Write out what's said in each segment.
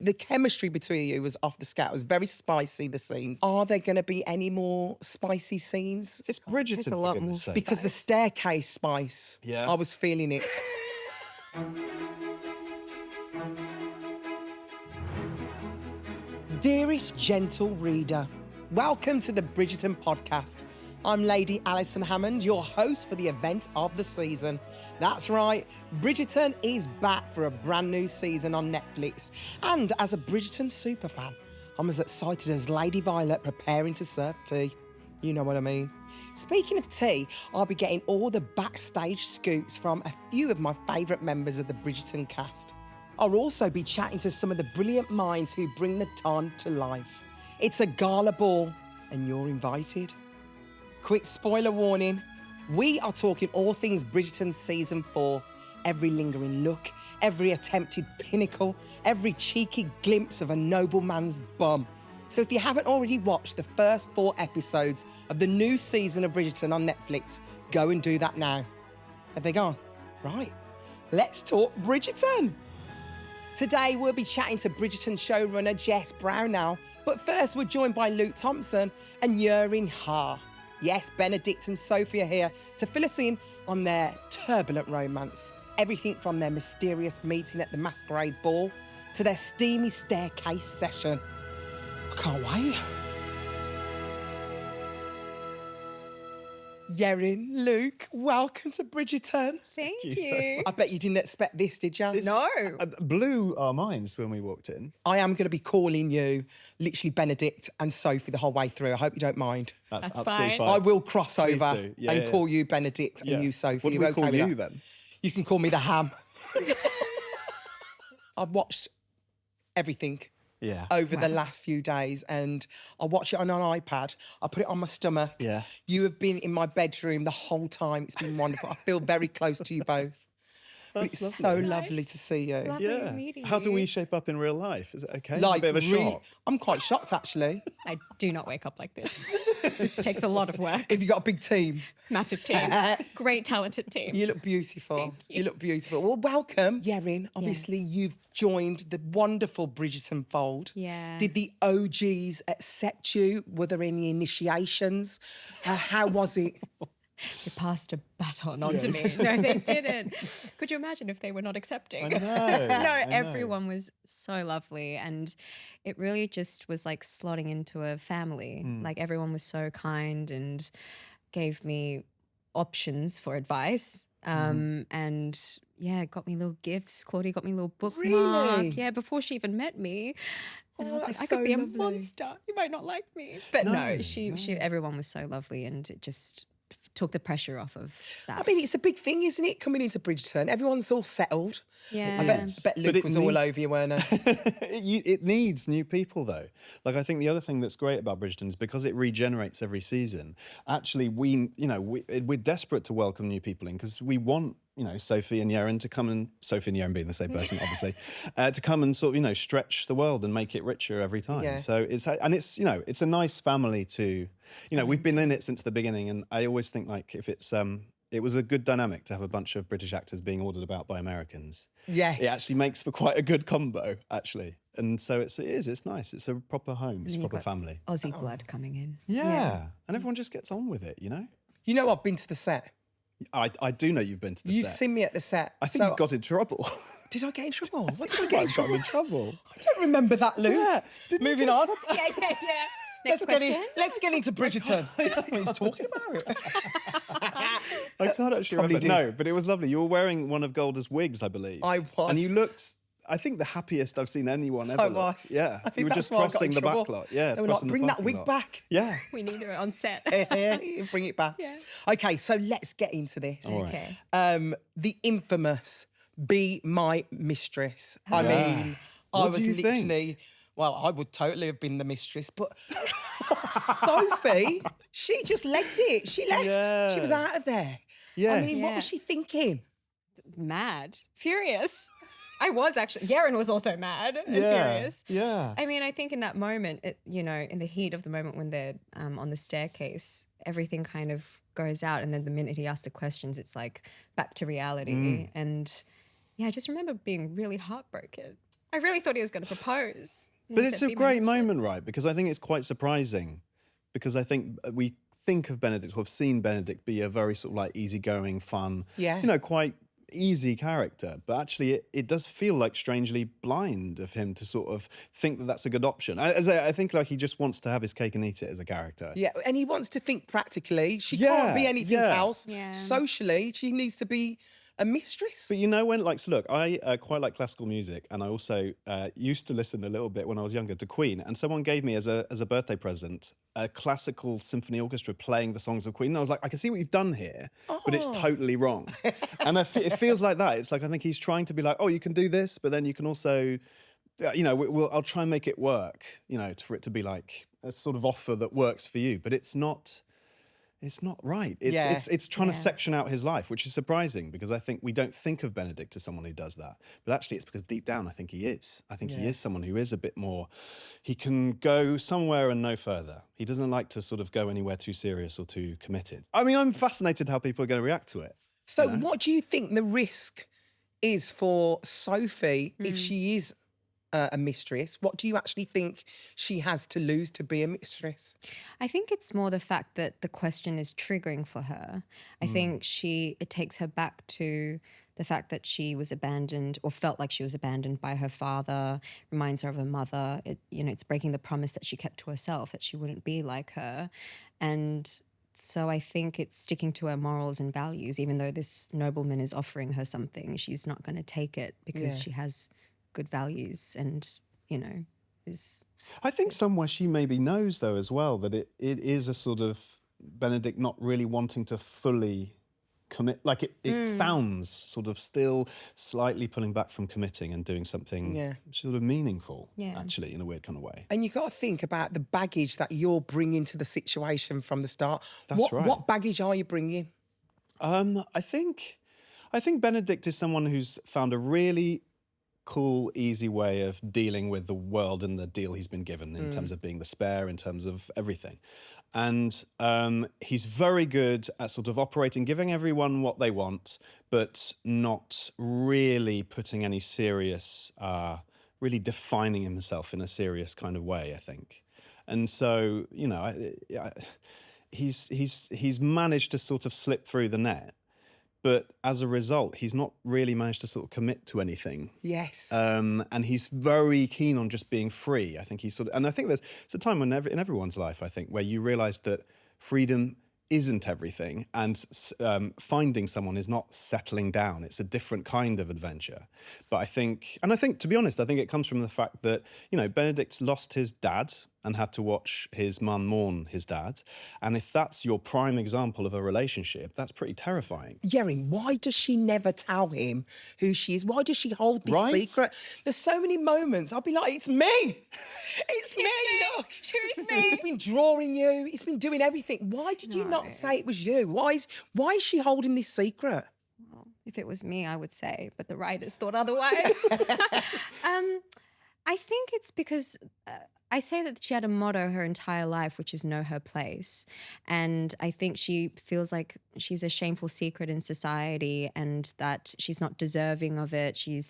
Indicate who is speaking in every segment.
Speaker 1: the chemistry between you was off the scale. It was very spicy, the scenes. Are there going to be any more spicy scenes?
Speaker 2: It's Bridgerton,
Speaker 3: a lot
Speaker 2: for goodness
Speaker 3: more.
Speaker 2: sake.
Speaker 1: Because the staircase spice,
Speaker 2: Yeah.
Speaker 1: I was feeling it. Dearest gentle reader, welcome to the Bridgerton podcast. I'm Lady Alison Hammond, your host for the event of the season. That's right, Bridgerton is back for a brand new season on Netflix. And as a Bridgerton superfan, I'm as excited as Lady Violet preparing to serve tea. You know what I mean. Speaking of tea, I'll be getting all the backstage scoops from a few of my favourite members of the Bridgerton cast. I'll also be chatting to some of the brilliant minds who bring the ton to life. It's a gala ball, and you're invited. Quick spoiler warning, we are talking all things Bridgerton Season 4. Every lingering look, every attempted pinnacle, every cheeky glimpse of a nobleman's bum. So if you haven't already watched the first 4 episodes of the new season of Bridgerton on Netflix, go and do that now. Have they gone? Right, let's talk Bridgerton. Today, we'll be chatting to Bridgerton showrunner Jess Brownell, but first we're joined by Luke Thompson and Yurin Ha. Yes, Benedict and Sophie are here to fill us in on their turbulent romance. Everything from their mysterious meeting at the masquerade ball to their steamy staircase session. I can't wait. Yerin, Luke, welcome to Bridgerton.
Speaker 3: Thank
Speaker 2: you,
Speaker 3: you.
Speaker 1: I bet you didn't expect this, did you?
Speaker 3: No.
Speaker 2: Blew our minds when we walked in.
Speaker 1: I am going to be calling you literally Benedict and Sophie the whole way through. I hope you don't mind.
Speaker 3: That's
Speaker 2: absolutely
Speaker 3: fine.
Speaker 1: I will cross
Speaker 2: Please
Speaker 1: over
Speaker 2: do. Yeah,
Speaker 1: and
Speaker 2: yeah.
Speaker 1: call you Benedict
Speaker 2: Yeah.
Speaker 1: and you Sophie.
Speaker 2: What do
Speaker 1: You
Speaker 2: we
Speaker 1: okay
Speaker 2: call
Speaker 1: with
Speaker 2: you
Speaker 1: that?
Speaker 2: then?
Speaker 1: You can call me the Ham. I've watched everything
Speaker 2: Yeah.
Speaker 1: over the last few days and I watch it on an iPad. I put it on my stomach.
Speaker 2: Yeah.
Speaker 1: You have been in my bedroom the whole time. It's been wonderful. I feel very close to you both. But
Speaker 2: That's
Speaker 1: it's
Speaker 2: lovely.
Speaker 1: so lovely to see you.
Speaker 3: Lovely
Speaker 2: Yeah.
Speaker 3: meeting
Speaker 2: How do
Speaker 3: you.
Speaker 2: we shape up in real life? Is it okay? It's a bit of a
Speaker 1: really-
Speaker 2: shock.
Speaker 1: I'm quite shocked actually.
Speaker 3: I do not wake up like this. It takes a lot of work.
Speaker 1: Have you got a big team?
Speaker 3: Massive team. Great, talented team.
Speaker 1: You look beautiful.
Speaker 3: Thank you.
Speaker 1: You look beautiful. Well, welcome, Yerin. Obviously, you've joined the wonderful Bridgerton fold.
Speaker 3: Yeah.
Speaker 1: Did the OGs accept you? Were there any initiations? How was it?
Speaker 3: They passed a baton on to me. No, they didn't. Could you imagine if they were not accepting?
Speaker 2: I know.
Speaker 3: No,
Speaker 2: I know.
Speaker 3: everyone was so lovely. And it really just was like slotting into a family. Like everyone was so kind and gave me options for advice. And yeah, got me little gifts. Claudia got me a little bookmark.
Speaker 1: Really?
Speaker 3: Yeah, before she even met me. And I was like,
Speaker 1: that's
Speaker 3: I could
Speaker 1: so
Speaker 3: be a
Speaker 1: lovely.
Speaker 3: monster. You might not like me. But no,
Speaker 2: No,
Speaker 3: she everyone was so lovely and it just took the pressure off of that.
Speaker 1: I mean, it's a big thing, isn't it? Coming into Bridgerton, everyone's all settled.
Speaker 3: Yeah.
Speaker 1: I bet Luke
Speaker 2: it
Speaker 1: was all
Speaker 2: needs-
Speaker 1: over you, weren't he?
Speaker 2: It needs new people, though. Like, I think the other thing that's great about Bridgerton is because it regenerates every season. Actually, we're desperate to welcome new people in because we want, Sophie and Yerin to come and Sophie and Yerin being the same person, obviously, to come and sort of, stretch the world and make it richer every time.
Speaker 1: Yeah.
Speaker 2: So it's a nice family to, we've been in it since the beginning, and I always think like if it's it was a good dynamic to have a bunch of British actors being ordered about by Americans.
Speaker 1: Yes.
Speaker 2: It actually makes for quite a good combo, actually. And so it's nice. It's a proper home. It's a
Speaker 3: then you've
Speaker 2: proper
Speaker 3: got
Speaker 2: family.
Speaker 3: Aussie blood coming in.
Speaker 2: Yeah. And everyone just gets on with it,
Speaker 1: You know, I've been to the set.
Speaker 2: I do know you've been to the
Speaker 1: You've
Speaker 2: set.
Speaker 1: seen me at the set.
Speaker 2: I think
Speaker 1: so
Speaker 2: you got in trouble.
Speaker 1: Did I get in trouble? What did I get in
Speaker 2: got
Speaker 1: trouble?
Speaker 2: in trouble.
Speaker 1: I don't remember that, Luke.
Speaker 2: Yeah. Didn't you
Speaker 1: Moving
Speaker 2: get in
Speaker 1: on.
Speaker 3: Yeah.
Speaker 1: Let's
Speaker 3: Next
Speaker 1: get,
Speaker 3: question.
Speaker 1: let's get into Bridgerton. What he's talking about.
Speaker 2: I can't actually
Speaker 1: Probably
Speaker 2: remember.
Speaker 1: did.
Speaker 2: No, but it was lovely. You were wearing one of Golda's wigs, I believe.
Speaker 1: I was.
Speaker 2: And you looked, I think, the happiest I've seen anyone ever
Speaker 1: I
Speaker 2: look.
Speaker 1: was.
Speaker 2: Yeah.
Speaker 1: I think
Speaker 2: you were
Speaker 1: that's
Speaker 2: just
Speaker 1: why I got
Speaker 2: crossing
Speaker 1: in
Speaker 2: the
Speaker 1: trouble.
Speaker 2: back lot. Yeah.
Speaker 1: They were like,
Speaker 2: crossing the
Speaker 1: bring that
Speaker 2: parking
Speaker 1: wig
Speaker 2: lot.
Speaker 1: back.
Speaker 2: Yeah.
Speaker 3: We need her on set.
Speaker 1: Bring it back.
Speaker 3: Yeah.
Speaker 1: Okay, so let's get into this.
Speaker 2: All right.
Speaker 3: Okay.
Speaker 1: The infamous Be My Mistress. I
Speaker 2: Yeah.
Speaker 1: mean, I
Speaker 2: What
Speaker 1: was
Speaker 2: do you think?
Speaker 1: literally, well, I would totally have been the mistress, but Sophie, she just legged it. She left.
Speaker 2: Yeah.
Speaker 1: She was out of there. I
Speaker 2: Yes.
Speaker 1: mean, what
Speaker 3: Yeah.
Speaker 1: was she thinking?
Speaker 3: Mad. Furious. I was actually. Yaren was also mad and furious.
Speaker 2: Yeah.
Speaker 3: I mean, I think in that moment, in the heat of the moment when they're on the staircase, everything kind of goes out. And then the minute he asks the questions, it's like back to reality. And yeah, I just remember being really heartbroken. I really thought he was going to propose. And
Speaker 2: But
Speaker 3: he
Speaker 2: it's
Speaker 3: said,
Speaker 2: a
Speaker 3: "Be my
Speaker 2: great moment,
Speaker 3: mistress."
Speaker 2: right? Because I think it's quite surprising. Because I think we think of Benedict, or have seen Benedict be a very sort of like easygoing, fun,
Speaker 1: Yeah.
Speaker 2: quite easy character. But actually, it does feel like strangely blind of him to sort of think that that's a good option. I think like he just wants to have his cake and eat it as a character.
Speaker 1: Yeah, and he wants to think practically. She can't be
Speaker 2: Yeah,
Speaker 1: anything
Speaker 2: yeah.
Speaker 1: else.
Speaker 3: Yeah.
Speaker 1: Socially, she needs to be a mistress.
Speaker 2: But when, like, so look, I quite like classical music, and I also used to listen a little bit when I was younger to Queen. And someone gave me as a birthday present a classical symphony orchestra playing the songs of Queen. And I was like, I can see what you've done here, but it's totally wrong. And it feels like that. It's like I think he's trying to be like, oh, you can do this, but then you can also, I'll try and make it work. For it to be like a sort of offer that works for you, but it's not. It's not right. It's trying to section out his life, which is surprising because I think we don't think of Benedict as someone who does that. But actually it's because deep down I think he is. I think he is someone who is a bit more, he can go somewhere and no further. He doesn't like to sort of go anywhere too serious or too committed. I mean, I'm fascinated how people are going to react to it.
Speaker 1: So what do you think the risk is for Sophie if she is a mistress? What do you actually think she has to lose to be a mistress?
Speaker 3: I think it's more the fact that the question is triggering for her. I think it takes her back to the fact that she was abandoned or felt like she was abandoned by her father, reminds her of her mother. It's breaking the promise that she kept to herself, that she wouldn't be like her. And so I think it's sticking to her morals and values, even though this nobleman is offering her something, she's not going to take it because she has good values and, is...
Speaker 2: I think somewhere she maybe knows, though, as well, that it is a sort of Benedict not really wanting to fully commit. Like it sounds sort of still slightly pulling back from committing and doing something sort of meaningful, actually, in a weird kind of way.
Speaker 1: And you've got to think about the baggage that you're bringing to the situation from the start.
Speaker 2: That's right.
Speaker 1: What baggage are you bringing?
Speaker 2: I think Benedict is someone who's found a really cool, easy way of dealing with the world and the deal he's been given in terms of being the spare, in terms of everything. And he's very good at sort of operating, giving everyone what they want, but not really putting any serious, really defining himself in a serious kind of way, I think. And so, he's managed to sort of slip through the net. But as a result, he's not really managed to sort of commit to anything.
Speaker 1: Yes.
Speaker 2: And he's very keen on just being free. I think and I think it's a time when in everyone's life, I think, where you realise that freedom isn't everything, and finding someone is not settling down. It's a different kind of adventure. But I think, to be honest, I think it comes from the fact that, Benedict's lost his dad and had to watch his mum mourn his dad. And if that's your prime example of a relationship, that's pretty terrifying.
Speaker 1: Yerin, why does she never tell him who she is? Why does she hold this secret? There's so many moments I'll be like, it's me. It's me, look.
Speaker 3: Choose me.
Speaker 1: He's been drawing you. He's been doing everything. Why did you not say it was you? Why is she holding this secret?
Speaker 3: Well, if it was me, I would say, but the writers thought otherwise. I think it's because I say that she had a motto her entire life, which is know her place. And I think she feels like she's a shameful secret in society and that she's not deserving of it. She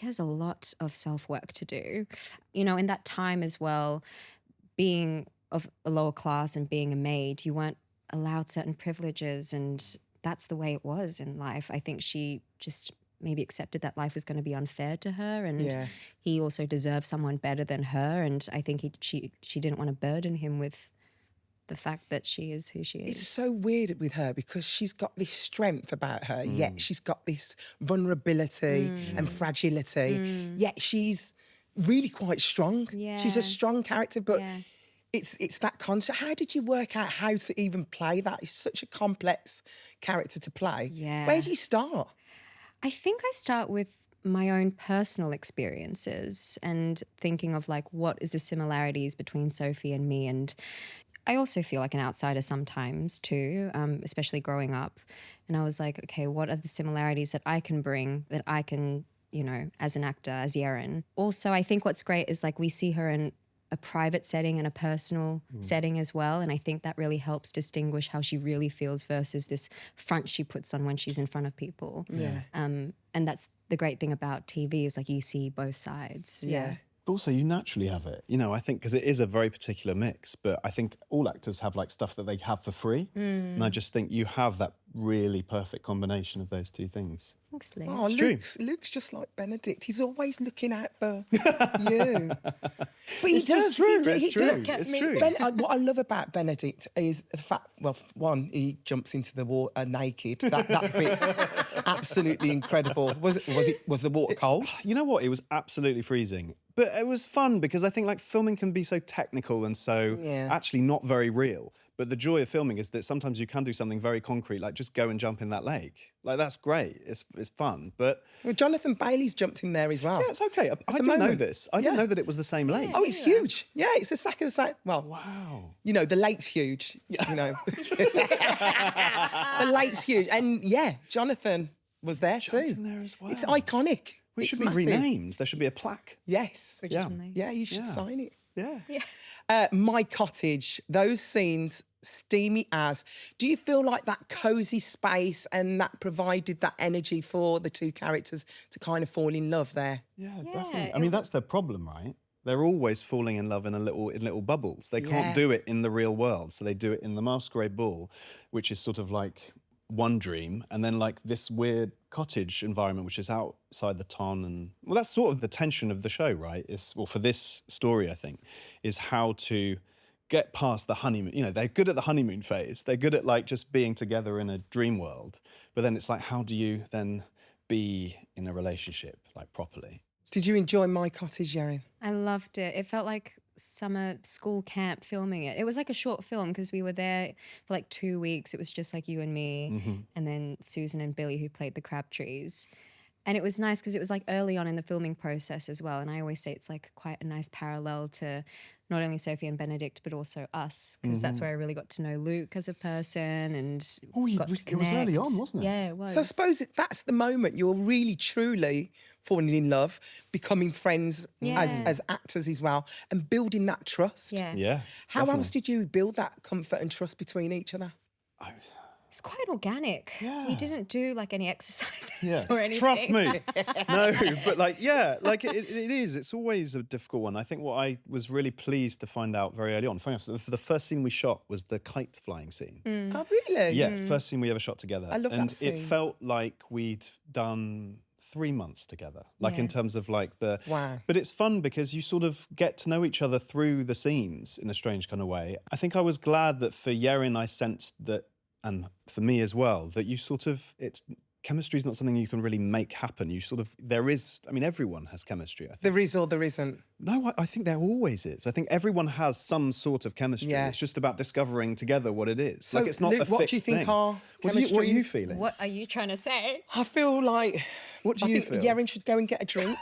Speaker 3: has a lot of self-work to do. In that time as well, being of a lower class and being a maid, you weren't allowed certain privileges, and that's the way it was in life. I think she just maybe accepted that life was going to be unfair to her, and he also deserved someone better than her. And I think she didn't want to burden him with the fact that she is who she is.
Speaker 1: It's so weird with her because she's got this strength about her, yet she's got this vulnerability and fragility, yet she's really quite strong.
Speaker 3: Yeah.
Speaker 1: She's a strong character, but it's that concept. How did you work out how to even play that? It's such a complex character to play.
Speaker 3: Yeah.
Speaker 1: Where do you start?
Speaker 3: I think I start with my own personal experiences and thinking of like, what is the similarities between Sophie and me? And I also feel like an outsider sometimes too, especially growing up. And I was like, okay, what are the similarities that I can bring, that I can, as an actor, as Yerin? Also, I think what's great is like we see her in a private setting and a personal setting as well. And I think that really helps distinguish how she really feels versus this front she puts on when she's in front of people.
Speaker 1: Yeah.
Speaker 3: And that's the great thing about TV is like you see both sides.
Speaker 1: Yeah.
Speaker 2: But also, you naturally have it. You know, I think because it is a very particular mix, but I think all actors have like stuff that they have for free. And I just think you have that really perfect combination of those two things.
Speaker 3: Thanks, Lee.
Speaker 1: Oh,
Speaker 2: true.
Speaker 1: Luke's just like Benedict. He's always looking out for you. But he does.
Speaker 2: It's true.
Speaker 1: He
Speaker 2: It's true.
Speaker 1: does.
Speaker 2: It's true.
Speaker 1: What I love about Benedict is the fact, well, one, he jumps into the water naked. That bit's absolutely incredible. Was the water cold?
Speaker 2: You know what? It was absolutely freezing. But it was fun because I think like filming can be so technical and so actually not very real. But the joy of filming is that sometimes you can do something very concrete, like just go and jump in that lake. Like that's great. It's fun. But
Speaker 1: Well, Jonathan Bailey's jumped in there as well.
Speaker 2: yeah, it's okay. I
Speaker 1: a
Speaker 2: didn't know
Speaker 1: moment.
Speaker 2: this. I didn't know that it was the same lake.
Speaker 1: Oh, it's huge. Yeah, it's the second site. Well,
Speaker 2: Wow.
Speaker 1: you know, the lake's huge. You know, the lake's huge. And yeah, Jonathan was there
Speaker 2: Jonathan
Speaker 1: too.
Speaker 2: there as well.
Speaker 1: It's iconic.
Speaker 2: We
Speaker 1: It's
Speaker 2: should be
Speaker 1: massive.
Speaker 2: renamed. There should be a plaque.
Speaker 1: Yes.
Speaker 3: Bridgerton Lee.
Speaker 1: Yeah, you should
Speaker 2: Yeah.
Speaker 1: sign it.
Speaker 2: Yeah.
Speaker 1: My Cottage, those scenes, steamy as. Do you feel like that cosy space and that provided that energy for the two characters to kind of fall in love there?
Speaker 2: Yeah,
Speaker 3: Yeah,
Speaker 2: definitely. I
Speaker 3: it
Speaker 2: mean, that's their problem, right? They're always falling in love in little bubbles. They can't
Speaker 1: Yeah.
Speaker 2: do it in the real world, so they do it in the Masquerade Ball, which is sort of like one dream, and then like this weird cottage environment, which is outside the town. And well, that's sort of the tension of the show, right? Is well, for this story, I think, is how to get past the honeymoon. You know, they're good at the honeymoon phase. They're good at like just being together in a dream world, but then it's like, how do you then be in a relationship like properly?
Speaker 1: Did you enjoy My Cottage, Yarin?
Speaker 3: I loved it. It felt like summer school camp filming it. It was like a short film because we were there for like 2 weeks. It was just like you and me and then Susan and Billy who played the Crabtrees. And it was nice because it was like early on in the filming process as well. And I always say it's like quite a nice parallel to not only Sophie and Benedict, but also us, because that's where I really got to know Luke as a person and got to
Speaker 2: it was early
Speaker 3: connect.
Speaker 2: on, wasn't it?
Speaker 3: Yeah, it was.
Speaker 1: So I suppose that's the moment you're really, truly falling in love, becoming friends as actors as well, and building that trust.
Speaker 3: yeah.
Speaker 2: Yeah.
Speaker 1: How else did you build that comfort and trust between each other?
Speaker 3: It's quite organic.
Speaker 2: Yeah.
Speaker 3: We didn't do like any exercises
Speaker 2: Yeah.
Speaker 3: or anything.
Speaker 2: Trust me. No, but like, yeah, like it is. It's always a difficult one. I think what I was really pleased to find out very early on, funny enough, the first scene we shot was the kite flying scene.
Speaker 1: Oh, really?
Speaker 2: Yeah, first scene we ever shot together.
Speaker 1: I love that
Speaker 2: and
Speaker 1: scene.
Speaker 2: it felt like we'd done 3 months together, like in
Speaker 3: Yeah.
Speaker 2: terms of like the.
Speaker 1: Wow.
Speaker 2: But it's fun because you sort of get to know each other through the scenes in a strange kind of way. I think I was glad that for Yerin, I sensed that, and for me as well, that you sort of, chemistry is not something you can really make happen. You sort of, there is, I mean, everyone has chemistry, I think.
Speaker 1: There is or there isn't.
Speaker 2: No, I think there always is. I think everyone has some sort of chemistry.
Speaker 1: Yeah.
Speaker 2: It's just about discovering together what it is.
Speaker 1: So,
Speaker 2: like it's not
Speaker 1: Luke,
Speaker 2: a
Speaker 1: what do you
Speaker 2: fixed
Speaker 1: think
Speaker 2: thing.
Speaker 1: our
Speaker 2: What are you
Speaker 1: chemistry is?
Speaker 2: feeling?
Speaker 3: What are you trying to say?
Speaker 1: I feel like.
Speaker 2: What do
Speaker 1: I
Speaker 2: you
Speaker 1: think
Speaker 2: feel?
Speaker 1: Yerin should go and get a drink.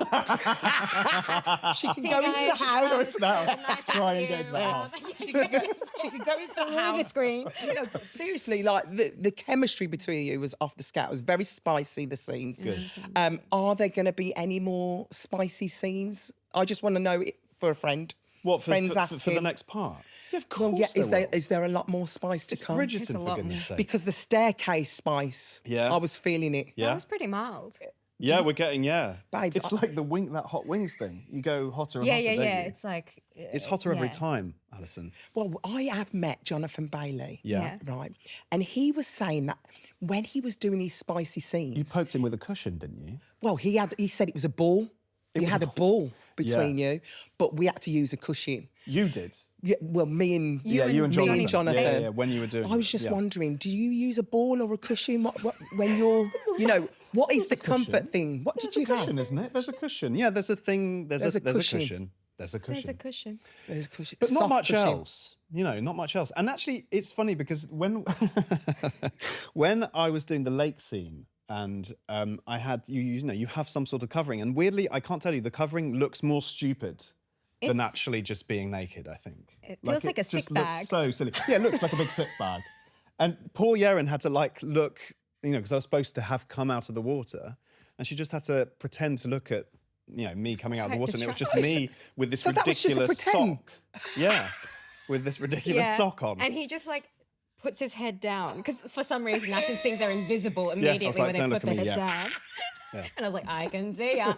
Speaker 1: She can go into the house.
Speaker 2: Try and go to the house.
Speaker 1: She can go into the house.
Speaker 3: Screen.
Speaker 1: No, but seriously, like the chemistry between you was off the scat. It was very spicy, the scenes.
Speaker 2: Good.
Speaker 1: Are there going to be any more spicy scenes? I just want to know it for a friend.
Speaker 2: What,
Speaker 1: Friends
Speaker 2: for
Speaker 1: asking.
Speaker 2: the next part? Yeah, of
Speaker 1: Well,
Speaker 2: course
Speaker 1: yeah,
Speaker 2: will.
Speaker 1: is there a lot more spice to
Speaker 2: It's
Speaker 1: come?
Speaker 3: There's
Speaker 2: Bridgerton,
Speaker 3: a
Speaker 2: for
Speaker 3: lot
Speaker 2: goodness
Speaker 3: more.
Speaker 2: sake.
Speaker 1: Because the staircase spice,
Speaker 2: Yeah.
Speaker 1: I was feeling it.
Speaker 3: That
Speaker 2: Yeah,
Speaker 3: was pretty mild.
Speaker 2: yeah, we're getting,
Speaker 1: Babes,
Speaker 2: It's like that hot wings thing. You go hotter and
Speaker 3: Yeah,
Speaker 2: hotter,
Speaker 3: yeah,
Speaker 2: don't
Speaker 3: yeah.
Speaker 2: you?
Speaker 3: It's like
Speaker 2: It's hotter every
Speaker 3: yeah.
Speaker 2: time, Alison.
Speaker 1: Well, I have met Jonathan Bailey.
Speaker 2: Yeah.
Speaker 1: Right. And he was saying that when he was doing his spicy scenes,
Speaker 2: You poked him with a cushion, didn't you?
Speaker 1: well, he said it was a ball. You had a ball between you, but we had to use a cushion.
Speaker 2: You did.
Speaker 1: Yeah, well, me and
Speaker 2: You and
Speaker 1: me
Speaker 2: Jonathan.
Speaker 1: and Jonathan.
Speaker 2: Yeah, when you were doing
Speaker 1: I was
Speaker 2: it,
Speaker 1: just
Speaker 2: yeah.
Speaker 1: wondering, do you use a ball or a cushion? What when you're, what is the comfort thing? What did
Speaker 2: There's a
Speaker 1: you
Speaker 2: cushion,
Speaker 1: have?
Speaker 2: isn't it? There's a cushion. Yeah, there's a thing. There's a cushion. There's a cushion.
Speaker 3: There's a cushion.
Speaker 1: There's a cushion.
Speaker 2: But not
Speaker 1: Soft
Speaker 2: much
Speaker 1: cushion.
Speaker 2: else. Not much else. And actually, it's funny because when when I was doing the lake scene and I had you have some sort of covering, and weirdly, I can't tell you, the covering looks more stupid than
Speaker 3: It's-
Speaker 2: actually just being naked. I think
Speaker 3: It feels like a
Speaker 2: just
Speaker 3: sick
Speaker 2: looks
Speaker 3: bag.
Speaker 2: So silly. Yeah, it looks like a big sick bag. And poor Yerin had to look, because I was supposed to have come out of the water, and she just had to pretend to look at me coming out of the
Speaker 3: quite
Speaker 2: water, and it was just
Speaker 3: distracting.
Speaker 2: me with this
Speaker 1: So that was just a
Speaker 2: ridiculous
Speaker 1: pretend?
Speaker 2: sock. Yeah, with this ridiculous sock on.
Speaker 3: And he just like puts his head down because for some reason actors think they're invisible immediately
Speaker 2: like,
Speaker 3: when they
Speaker 2: "Don't
Speaker 3: put
Speaker 2: look
Speaker 3: their
Speaker 2: at
Speaker 3: head
Speaker 2: me,"
Speaker 3: down.
Speaker 2: Yeah.
Speaker 3: And I was like, I can see ya.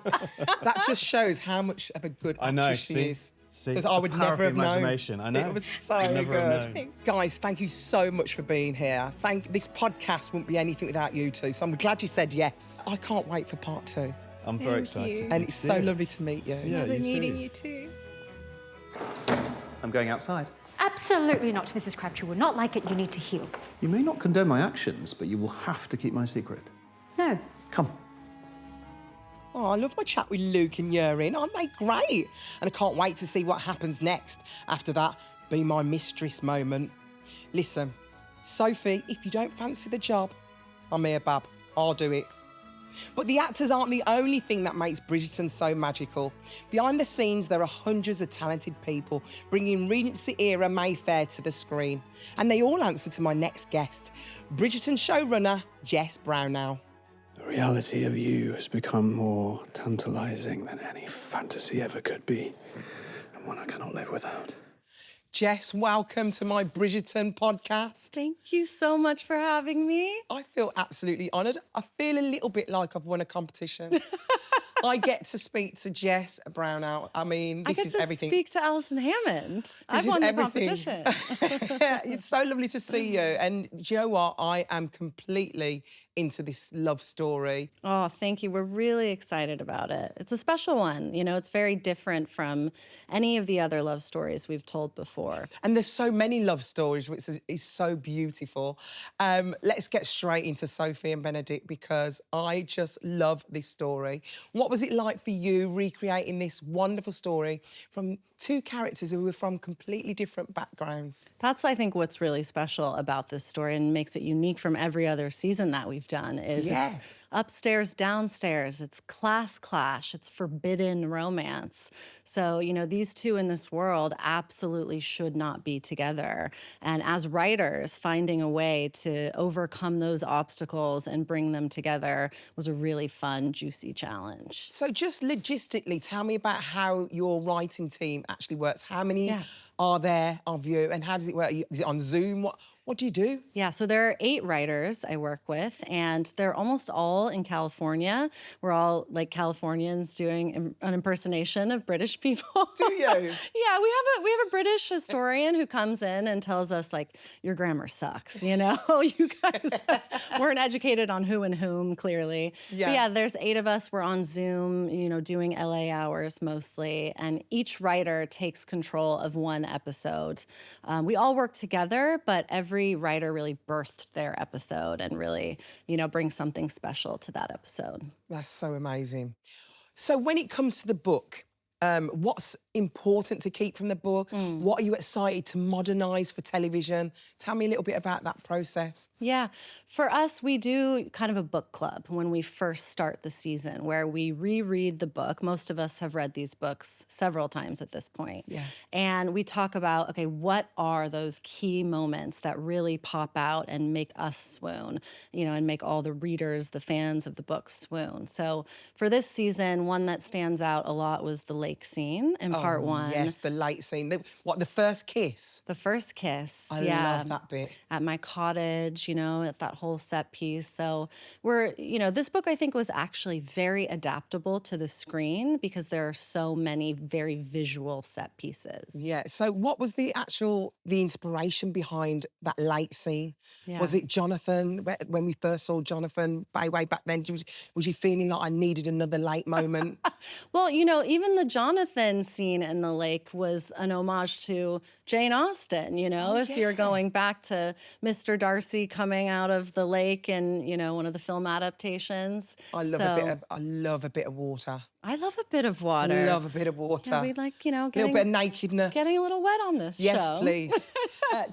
Speaker 1: That just shows how much of a good
Speaker 2: I know,
Speaker 1: actress she
Speaker 2: see?
Speaker 1: is.
Speaker 2: See,
Speaker 1: Because
Speaker 2: it's
Speaker 1: I
Speaker 2: the
Speaker 1: would
Speaker 2: power
Speaker 1: never
Speaker 2: of
Speaker 1: have known.
Speaker 2: imagination. I know.
Speaker 1: It was so
Speaker 2: I'd never have
Speaker 1: good.
Speaker 2: known.
Speaker 1: Guys, thank you so much for being here. This podcast wouldn't be anything without you two, so I'm glad you said yes. I can't wait for part 2.
Speaker 2: I'm very
Speaker 3: Thank
Speaker 2: excited.
Speaker 3: you.
Speaker 1: And it's so lovely to meet you.
Speaker 2: Yeah,
Speaker 3: Lovely
Speaker 2: you
Speaker 3: meeting
Speaker 2: too.
Speaker 3: you too.
Speaker 2: I'm going outside.
Speaker 4: Absolutely not, Mrs. Crabtree will not like it. You need to heal.
Speaker 5: You may not condone my actions, but you will have to keep my secret.
Speaker 4: No.
Speaker 5: Come.
Speaker 1: Oh, I love my chat with Luke and Yurin. Aren't they great? And I can't wait to see what happens next after that Be My Mistress moment. Listen, Sophie, if you don't fancy the job, I'm here, Bab. I'll do it. But the actors aren't the only thing that makes Bridgerton so magical. Behind the scenes, there are hundreds of talented people bringing Regency-era Mayfair to the screen. And they all answer to my next guest, Bridgerton showrunner Jess Brownell.
Speaker 5: The reality of you has become more tantalizing than any fantasy ever could be, and one I cannot live without.
Speaker 1: Jess, welcome to my Bridgerton podcast.
Speaker 6: Thank you so much for having me.
Speaker 1: I feel absolutely honoured. I feel a little bit like I've won a competition. I get to speak to Jess Brownell. I mean, this
Speaker 6: I get
Speaker 1: is
Speaker 6: to
Speaker 1: everything.
Speaker 6: speak to Alison Hammond. I've
Speaker 1: is
Speaker 6: won the
Speaker 1: everything.
Speaker 6: competition.
Speaker 1: It's so lovely to see you. And do you know what? I am completely into this love story.
Speaker 6: Oh, thank you. We're really excited about it. It's a special one. You know, it's very different from any of the other love stories we've told before.
Speaker 1: And there's so many love stories, which is so beautiful. Let's get straight into Sophie and Benedict because I just love this story. What was it like for you recreating this wonderful story from two characters who were from completely different backgrounds?
Speaker 6: That's, I think, what's really special about this story and makes it unique from every other season that we've done is
Speaker 1: Yeah.
Speaker 6: it's upstairs, downstairs, it's class clash, it's forbidden romance. So, you know, these two in this world absolutely should not be together. And as writers, finding a way to overcome those obstacles and bring them together was a really fun, juicy challenge.
Speaker 1: So just logistically, tell me about how your writing team actually works. How many are there of you and how does it work? Is it on Zoom? What do you do?
Speaker 6: Yeah, so there are 8 writers I work with, and they're almost all in California. We're all like Californians doing an impersonation of British people.
Speaker 1: Do you?
Speaker 6: Yeah, we have a British historian who comes in and tells us like your grammar sucks. You know, you guys weren't educated on who and whom clearly.
Speaker 1: Yeah.
Speaker 6: But yeah, there's 8 of us. We're on Zoom, you know, doing LA hours mostly, and each writer takes control of one episode. We all work together, but every writer really birthed their episode and really, you know, brings something special to that episode.
Speaker 1: That's so amazing. So when it comes to the book, what's important to keep from the book? What are you excited to modernise for television? Tell me a little bit about that process.
Speaker 6: Yeah, for us, we do kind of a book club when we first start the season where we reread the book. Most of us have read these books several times at this point.
Speaker 1: Yeah.
Speaker 6: And we talk about, okay, what are those key moments that really pop out and make us swoon, you know, and make all the readers, the fans of the book swoon. So for this season, one that stands out a lot was the lake scene in part 1.
Speaker 1: Yes, the late scene. The first kiss?
Speaker 6: The first kiss.
Speaker 1: I
Speaker 6: yeah.
Speaker 1: love that bit.
Speaker 6: At my cottage, you know, at that whole set piece. So this book I think was actually very adaptable to the screen because there are so many very visual set pieces.
Speaker 1: Yeah. So what was the inspiration behind that late scene?
Speaker 6: Yeah.
Speaker 1: Was it Jonathan? When we first saw Jonathan way back then, was you feeling like I needed another late moment?
Speaker 6: Well, you know, even the Jonathan scene in the lake was an homage to Jane Austen, you know, if you're going back to Mr. Darcy coming out of the lake and, you know, one of the film adaptations.
Speaker 1: I love a bit of water.
Speaker 6: I love a bit of water.
Speaker 1: Love a bit of water.
Speaker 6: Yeah, we like, you know,
Speaker 1: a little bit of nakedness.
Speaker 6: getting a little wet on this
Speaker 1: Yes,
Speaker 6: show.
Speaker 1: please.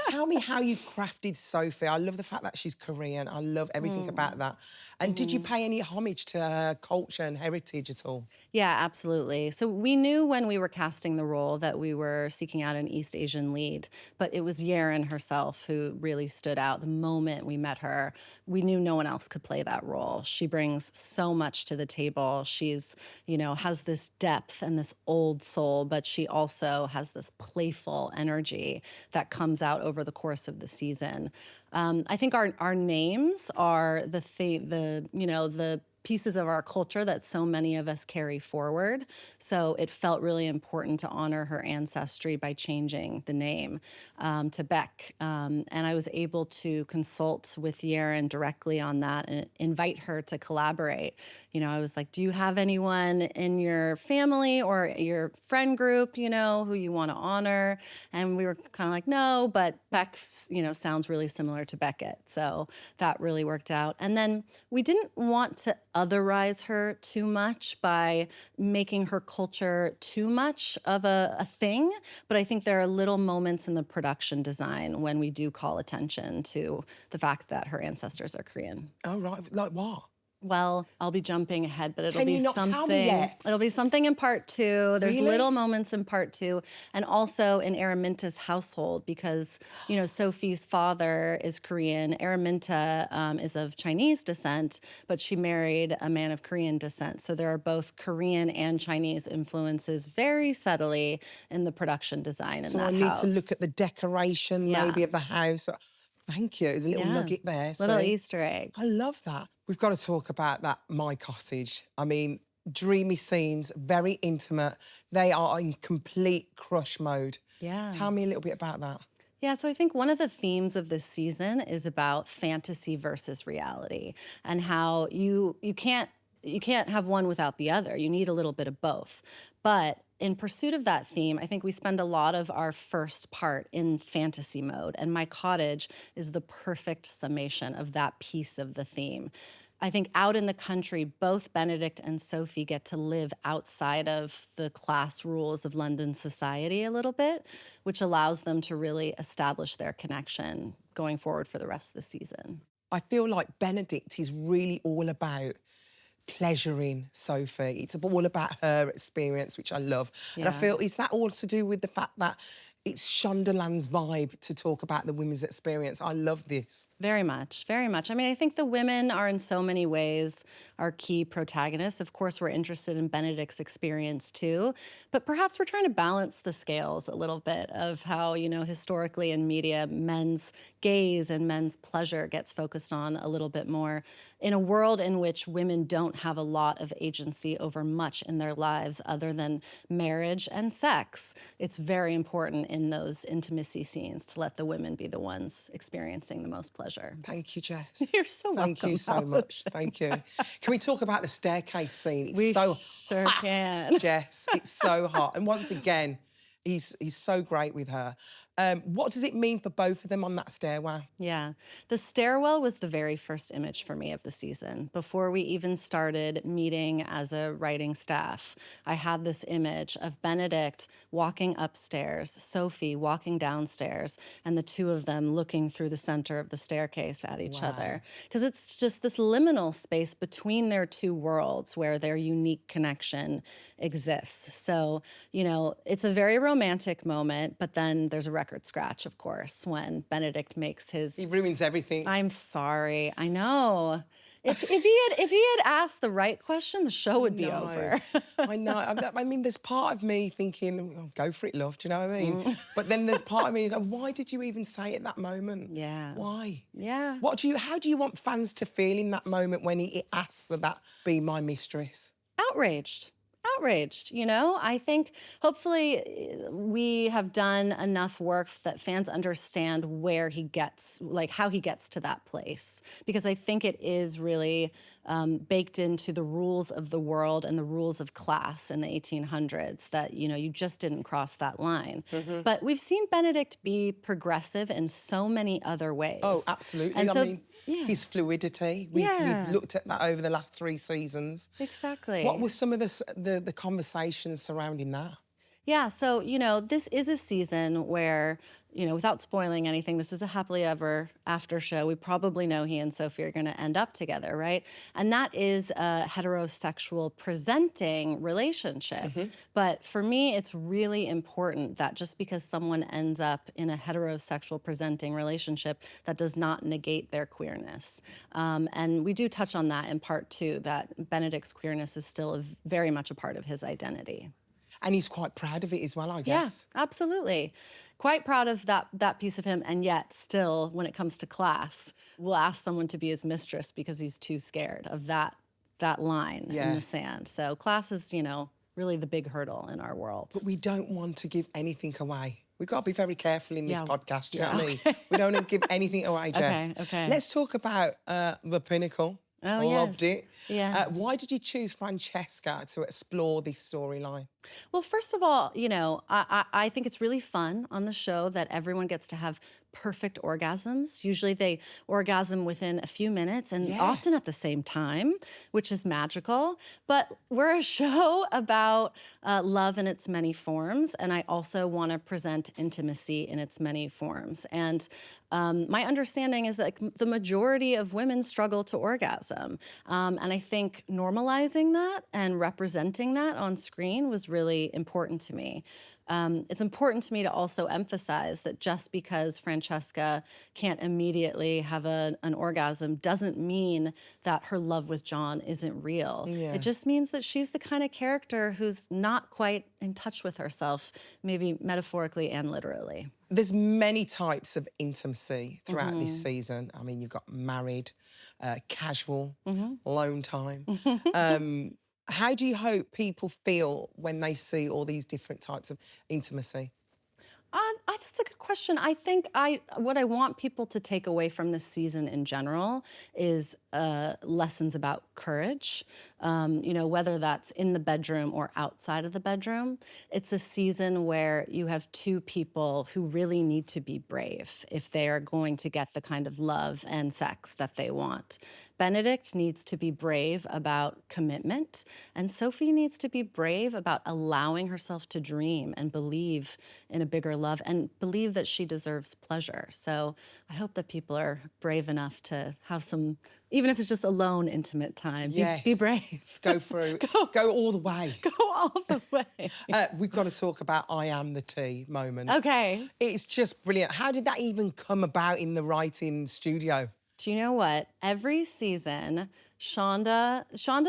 Speaker 1: Tell me how you crafted Sophie. I love the fact that she's Korean. I love everything about that. And did you pay any homage to her culture and heritage at all?
Speaker 6: Yeah, absolutely. So we knew when we were casting the role that we were seeking out an East Asian lead, but it was Yeren herself who really stood out. The moment we met her, we knew no one else could play that role. She brings so much to the table. She's, has this depth and this old soul, but she also has this playful energy that comes out over the course of the season. I think our names are the pieces of our culture that so many of us carry forward. So it felt really important to honor her ancestry by changing the name to Beck. And I was able to consult with Yeren directly on that and invite her to collaborate. I was like, do you have anyone in your family or your friend group, who you want to honor? And we were kind of like, no, but Beck, sounds really similar to Beckett. So that really worked out. And then we didn't want to otherize her too much by making her culture too much of a thing. But I think there are little moments in the production design when we do call attention to the fact that her ancestors are Korean.
Speaker 1: Oh, right. Like what?
Speaker 6: Well, I'll be jumping ahead, but it'll
Speaker 1: Can
Speaker 6: be
Speaker 1: you not
Speaker 6: something.
Speaker 1: tell me yet?
Speaker 6: It'll be something in part 2. There's
Speaker 1: Really?
Speaker 6: little moments in part 2, and also in Araminta's household because Sophie's father is Korean. Araminta is of Chinese descent, but she married a man of Korean descent. So there are both Korean and Chinese influences very subtly in the production design in
Speaker 1: So
Speaker 6: that
Speaker 1: I need
Speaker 6: house.
Speaker 1: to look at the decoration
Speaker 6: Yeah.
Speaker 1: maybe of the house. Thank you. There's a little
Speaker 6: Yeah.
Speaker 1: nugget there.
Speaker 6: Little
Speaker 1: see?
Speaker 6: Easter eggs.
Speaker 1: I love that. We've got to talk about that My Cottage. I mean, dreamy scenes, very intimate. They are in complete crush mode.
Speaker 6: Yeah.
Speaker 1: Tell me a little bit about that.
Speaker 6: Yeah, so I think one of the themes of this season is about fantasy versus reality and how you can't have one without the other. You need a little bit of both. But in pursuit of that theme, I think we spend a lot of our first part in fantasy mode, and My Cottage is the perfect summation of that piece of the theme. I think out in the country, both Benedict and Sophie get to live outside of the class rules of London society a little bit, which allows them to really establish their connection going forward for the rest of the season.
Speaker 1: I feel like Benedict is really all about pleasuring Sophie. It's all about her experience, which I love. And I
Speaker 6: Yeah.
Speaker 1: feel, is that all to do with the fact that it's Shondaland's vibe to talk about the women's experience? I love this.
Speaker 6: Very much, very much. I mean, I think the women are in so many ways our key protagonists. Of course, we're interested in Benedict's experience too, but perhaps we're trying to balance the scales a little bit of how, historically in media, men's gaze and men's pleasure gets focused on a little bit more. In a world in which women don't have a lot of agency over much in their lives other than marriage and sex, it's very important in those intimacy scenes to let the women be the ones experiencing the most pleasure.
Speaker 1: Thank you, Jess.
Speaker 6: You're so welcome.
Speaker 1: Thank you so much. Thank you. Can we talk about the staircase scene? It's
Speaker 6: We
Speaker 1: so
Speaker 6: sure
Speaker 1: hot,
Speaker 6: can.
Speaker 1: Jess. It's so hot. And once again, he's so great with her. What does it mean for both of them on that stairwell?
Speaker 6: Yeah. The stairwell was the very first image for me of the season. Before we even started meeting as a writing staff, I had this image of Benedict walking upstairs, Sophie walking downstairs, and the two of them looking through the center of the staircase at each other. Because it's just this liminal space between their two worlds where their unique connection exists. So, it's a very romantic moment, but then there's a record scratch, of course, when Benedict makes his...
Speaker 1: He ruins everything.
Speaker 6: I'm sorry. I know. If he had asked the right question, the show would be over.
Speaker 1: I know. I mean, there's part of me thinking, oh, go for it, love. Do you know what I mean? But then there's part of me going, why did you even say it at that moment?
Speaker 6: Yeah.
Speaker 1: Why?
Speaker 6: Yeah.
Speaker 1: How do you want fans to feel in that moment when he asks about be my mistress?
Speaker 6: Outraged. I think hopefully we have done enough work that fans understand where he gets, how he gets to that place. Because I think it is really baked into the rules of the world and the rules of class in the 1800s that, you just didn't cross that line. But we've seen Benedict be progressive in so many other ways.
Speaker 1: Oh, absolutely.
Speaker 6: And
Speaker 1: I
Speaker 6: so,
Speaker 1: mean,
Speaker 6: yeah.
Speaker 1: his fluidity. We've looked at that over the last 3 seasons.
Speaker 6: Exactly.
Speaker 1: What were some of the conversations surrounding that?
Speaker 6: Yeah, so, this is a season where, without spoiling anything, this is a happily ever after show. We probably know he and Sophie are going to end up together, right? And that is a heterosexual presenting relationship. But for me, it's really important that just because someone ends up in a heterosexual presenting relationship, that does not negate their queerness. And we do touch on that in part 2, that Benedict's queerness is still very much a part of his identity.
Speaker 1: And he's quite proud of it as well, I
Speaker 6: Yeah,
Speaker 1: guess.
Speaker 6: absolutely. Quite proud of that piece of him, and yet still, when it comes to class, will ask someone to be his mistress because he's too scared of that line in the sand. So class is, really the big hurdle in our world.
Speaker 1: But we don't want to give anything away. We've got to be very careful in this
Speaker 6: Yeah.
Speaker 1: podcast, do you know what I mean? We don't want to give anything away, Jess.
Speaker 6: Okay.
Speaker 1: Let's talk about The Pinnacle.
Speaker 6: Oh,
Speaker 1: Loved
Speaker 6: yes.
Speaker 1: it.
Speaker 6: Yeah.
Speaker 1: Why did you choose Francesca to explore this storyline?
Speaker 6: Well, first of all, I think it's really fun on the show that everyone gets to have perfect orgasms. Usually they orgasm within a few minutes and often at the same time, which is magical. But we're a show about love in its many forms, and I also want to present intimacy in its many forms. And my understanding is that the majority of women struggle to orgasm. And I think normalizing that and representing that on screen was really important to me. It's important to me to also emphasize that just because Francesca can't immediately have an orgasm doesn't mean that her love with John isn't real.
Speaker 1: Yeah.
Speaker 6: It just means that she's the kind of character who's not quite in touch with herself, maybe metaphorically and literally.
Speaker 1: There's many types of intimacy throughout this season. I mean, you've got married, casual, alone time. How do you hope people feel when they see all these different types of intimacy?
Speaker 6: That's a good question. I think what I want people to take away from this season in general is lessons about courage, whether that's in the bedroom or outside of the bedroom. It's a season where you have two people who really need to be brave if they are going to get the kind of love and sex that they want. Benedict needs to be brave about commitment, and Sophie needs to be brave about allowing herself to dream and believe in a bigger love and believe that she deserves pleasure. So I hope that people are brave enough to have some, even if it's just alone, intimate time. Be brave.
Speaker 1: Go through. Go all the way.
Speaker 6: Go all the way.
Speaker 1: We've got to talk about I Am the Tea moment.
Speaker 6: Okay.
Speaker 1: It's just brilliant. How did that even come about in the writing studio?
Speaker 6: Do you know what? Every season, Shonda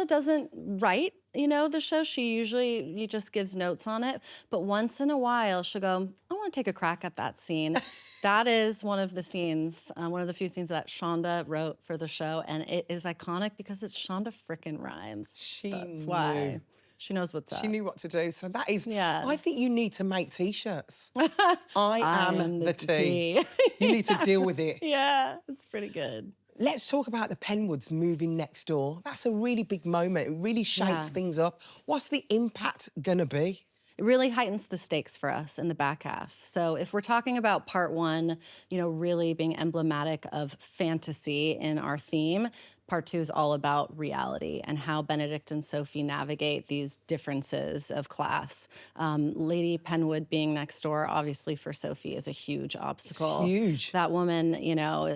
Speaker 6: doesn't write, the show. She usually just gives notes on it. But once in a while, she'll go, I want to take a crack at that scene. That is one of the scenes, one of the few scenes that Shonda wrote for the show. And it is iconic because it's Shonda frickin' Rhimes. That's why. She knows what's up.
Speaker 1: She knew what to do. So that is,
Speaker 6: Yeah.
Speaker 1: I think you need to make T-shirts. I am the tea. You need to deal with it.
Speaker 6: Yeah, it's pretty good.
Speaker 1: Let's talk about the Penwoods moving next door. That's a really big moment. It really shakes things up. What's the impact gonna be?
Speaker 6: It really heightens the stakes for us in the back half. So if we're talking about part 1, really being emblematic of fantasy in our theme, part 2 is all about reality and how Benedict and Sophie navigate these differences of class. Lady Penwood being next door, obviously for Sophie, is a huge obstacle.
Speaker 1: It's huge.
Speaker 6: That woman,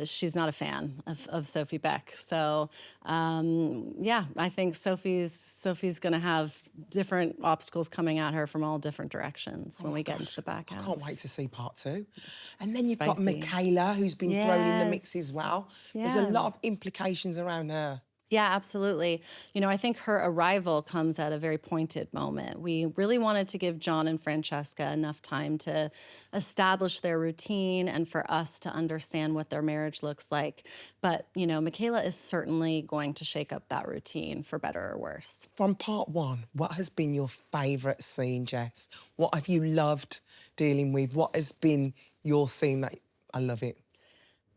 Speaker 6: she's not a fan of Sophie Beck. So, I think Sophie's going to have different obstacles coming at her from all different directions when we get into the back half.
Speaker 1: I can't wait to see part 2. And then you've got
Speaker 6: Spicy.
Speaker 1: Michaela, who's been thrown in the mix as well. There's a
Speaker 6: Yeah.
Speaker 1: lot of implications around her.
Speaker 6: Yeah, absolutely. I think her arrival comes at a very pointed moment. We really wanted to give John and Francesca enough time to establish their routine and for us to understand what their marriage looks like. But, Michaela is certainly going to shake up that routine for better or worse.
Speaker 1: From part 1, what has been your favourite scene, Jess? What have you loved dealing with? What has been your scene that I love it?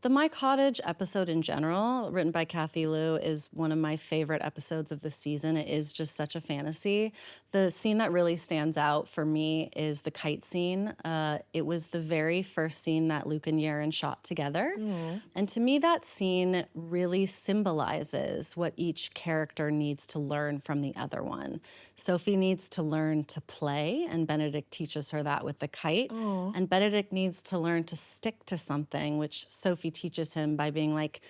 Speaker 6: The My Cottage episode in general, written by Kathy Liu, is one of my favorite episodes of the season. It is just such a fantasy. The scene that really stands out for me is the kite scene. It was the very first scene that Luke and Yaren shot together. And to me, that scene really symbolizes what each character needs to learn from the other one. Sophie needs to learn to play, and Benedict teaches her that with the kite. And Benedict needs to learn to stick to something, which Sophie teaches him by being like,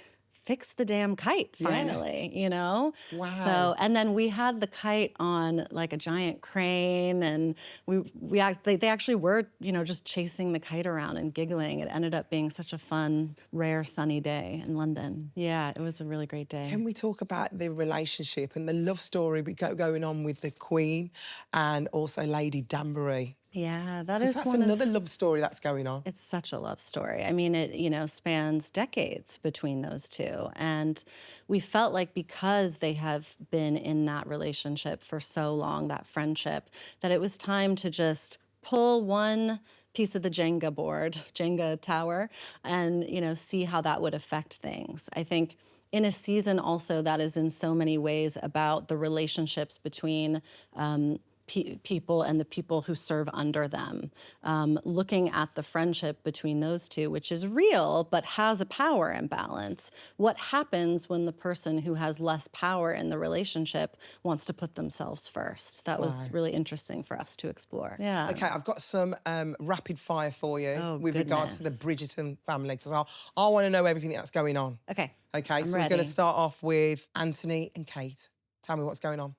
Speaker 6: fix the damn kite finally, you know?
Speaker 1: Wow.
Speaker 6: So, and then we had the kite on like a giant crane, and they actually were, you know, just chasing the kite around and giggling. It ended up being such a fun, rare sunny day in London. Yeah, it was a really great day.
Speaker 1: Can we talk about the relationship and the love story going on with the Queen and also Lady Danbury?
Speaker 6: Yeah, that
Speaker 1: 'Cause
Speaker 6: is
Speaker 1: that's
Speaker 6: one
Speaker 1: another
Speaker 6: of...
Speaker 1: love story that's going on.
Speaker 6: It's such a love story. I mean, it, you know, spans decades between those two. And we felt like because they have been in that relationship for so long, that friendship, that it was time to just pull one piece of the Jenga tower, and, you know, see how that would affect things. I think in a season also that is in so many ways about the relationships between people and the people who serve under them, looking at the friendship between those two, which is real but has a power imbalance. What happens when the person who has less power in the relationship wants to put themselves first? That was really interesting for us to explore. Yeah.
Speaker 1: Okay, I've got some rapid fire for you with regards to the
Speaker 6: goodness.
Speaker 1: Bridgerton family, because I want to know everything that's going on.
Speaker 6: Okay.
Speaker 1: Okay, so we're
Speaker 6: ready.
Speaker 1: going to start off with Anthony and Kate. Tell me what's going on.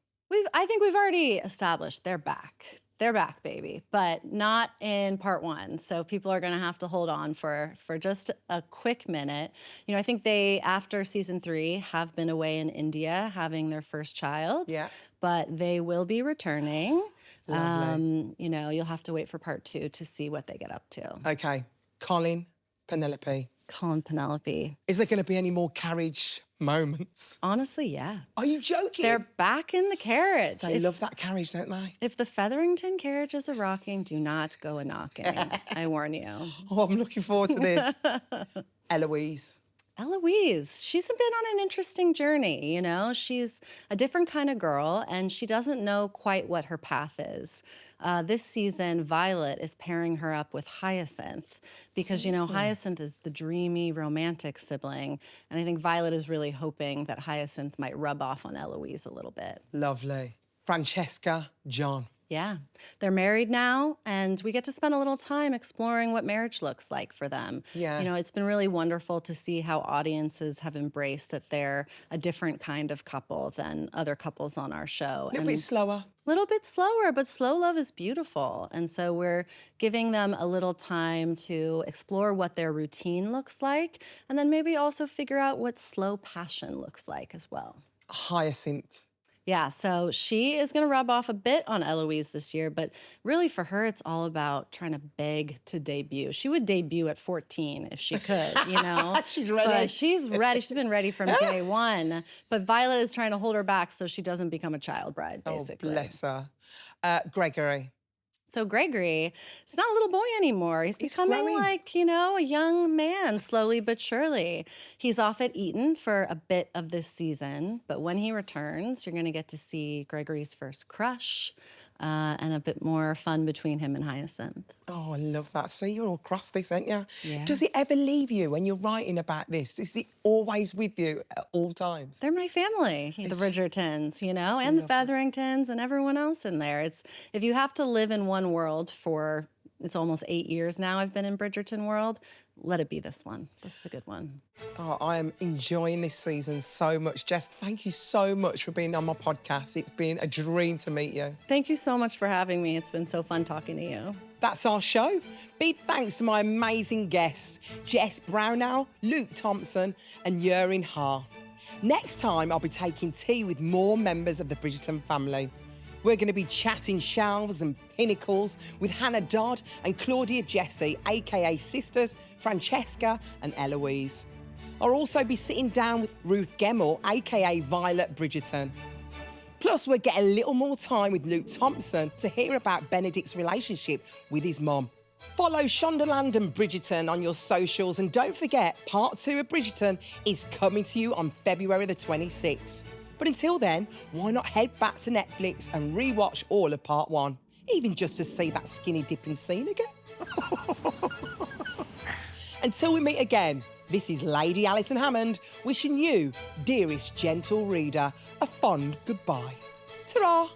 Speaker 6: I think we've already established they're back. They're back, baby, but not in part one. So people are going to have to hold on for just a quick minute. You know, I think they, after season 3, have been away in India having their first child.
Speaker 1: Yeah.
Speaker 6: But they will be returning.
Speaker 1: Lovely.
Speaker 6: You know, you'll have to wait for part 2 to see what they get up to.
Speaker 1: Okay, Colin, Penelope.
Speaker 6: Colin, Penelope.
Speaker 1: Is there going to be any more carriage moments?
Speaker 6: Honestly, yeah.
Speaker 1: Are you joking?
Speaker 6: They're back in the carriage.
Speaker 1: They love that carriage, don't they?
Speaker 6: If the Featherington carriage is a rocking, do not go a knocking. I warn you.
Speaker 1: Oh, I'm looking forward to this. Eloise.
Speaker 6: Eloise, she's been on an interesting journey, you know? She's a different kind of girl, and she doesn't know quite what her path is. This season, Violet is pairing her up with Hyacinth because, you know, Hyacinth is the dreamy, romantic sibling, and I think Violet is really hoping that Hyacinth might rub off on Eloise a little bit.
Speaker 1: Lovely. Francesca, John.
Speaker 6: Yeah, they're married now, and we get to spend a little time exploring what marriage looks like for them.
Speaker 1: Yeah.
Speaker 6: You know, it's been really wonderful to see how audiences have embraced that they're a different kind of couple than other couples on our show.
Speaker 1: A little bit slower.
Speaker 6: Little bit slower, but slow love is beautiful. And so we're giving them a little time to explore what their routine looks like, and then maybe also figure out what slow passion looks like as well.
Speaker 1: Hyacinth.
Speaker 6: Yeah, so she is going to rub off a bit on Eloise this year, but really for her, it's all about trying to beg to debut. She would debut at 14 if she could, you know?
Speaker 1: She's ready.
Speaker 6: But she's ready. She's been ready from day one. But Violet is trying to hold her back so she doesn't become a child bride, basically.
Speaker 1: Oh, bless her. Gregory.
Speaker 6: So Gregory, he's not a little boy anymore. He's becoming
Speaker 1: growing.
Speaker 6: like, you know, a young man, slowly but surely. He's off at Eton for a bit of this season, but when he returns, you're going to get to see Gregory's first crush and a bit more fun between him and Hyacinth.
Speaker 1: Oh, I love that. See, you're all across this, aren't you?
Speaker 6: Yeah.
Speaker 1: Does it ever leave you when you're writing about this? Is it always with you at all times?
Speaker 6: They're my family, the Bridgertons, you know, and the Featheringtons and everyone else in there. It's if you have to live in one world for, it's almost 8 years now I've been in Bridgerton world, let it be this one. This is a good one.
Speaker 1: Oh, I am enjoying this season so much. Jess, thank you so much for being on my podcast. It's been a dream to meet you.
Speaker 6: Thank you so much for having me. It's been so fun talking to you.
Speaker 1: That's our show. Big thanks to my amazing guests, Jess Brownell, Luke Thompson and Yurin Ha. Next time, I'll be taking tea with more members of the Bridgerton family. We're going to be chatting shelves and pinnacles with Hannah Dodd and Claudia Jessie, aka sisters Francesca and Eloise. I'll also be sitting down with Ruth Gemmell, aka Violet Bridgerton. Plus, we'll get a little more time with Luke Thompson to hear about Benedict's relationship with his mum. Follow Shondaland and Bridgerton on your socials, and don't forget, part 2 of Bridgerton is coming to you on February the 26th. But until then, why not head back to Netflix and rewatch all of part 1, even just to see that skinny dipping scene again? Until we meet again, this is Lady Alison Hammond wishing you, dearest gentle reader, a fond goodbye. Ta-ra!